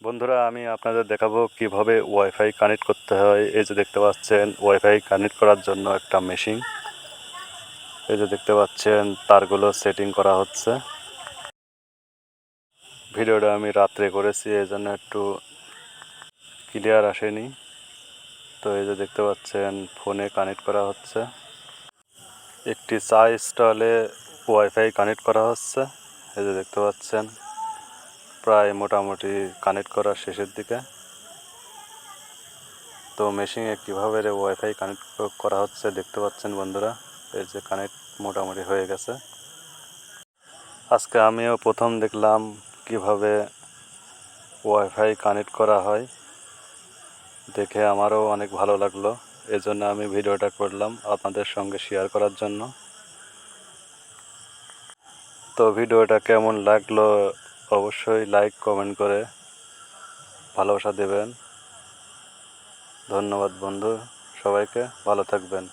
বন্ধুরা, আমি আপনাদের দেখাবো কিভাবে ওয়াইফাই কানেক্ট করতে হয়। এই যে দেখতে পাচ্ছেন ওয়াইফাই কানেক্ট করার জন্য একটা মেশিন। এই যে দেখতে পাচ্ছেন তারগুলো সেটিং করা হচ্ছে। ভিডিওটা আমি রাত্রে করেছি, এই জন্য একটু ক্লিয়ার আসেনি। তো এই যে দেখতে পাচ্ছেন ফোনে কানেক্ট করা হচ্ছে। একটি চা স্টলে ওয়াইফাই কানেক্ট করা হচ্ছে। এই যে দেখতে পাচ্ছেন প্রায় মোটামুটি কানেক্ট করার শেষের দিকে। তো মেশিনে কীভাবে ওয়াইফাই কানেক্ট করা হচ্ছে দেখতে পাচ্ছেন বন্ধুরা। এই যে কানেক্ট মোটামুটি হয়ে গেছে। আজকে আমিও প্রথম দেখলাম কিভাবে ওয়াইফাই কানেক্ট করা হয়। দেখে আমারও অনেক ভালো লাগলো, এজন্য আমি ভিডিওটা করলাম আপনাদের সঙ্গে শেয়ার করার জন্য। তো ভিডিওটা কেমন লাগলো অবশ্যই লাইক কমেন্ট করে ভালোবাসা দেবেন। ধন্যবাদ বন্ধু, সবাইকে ভালো থাকবেন।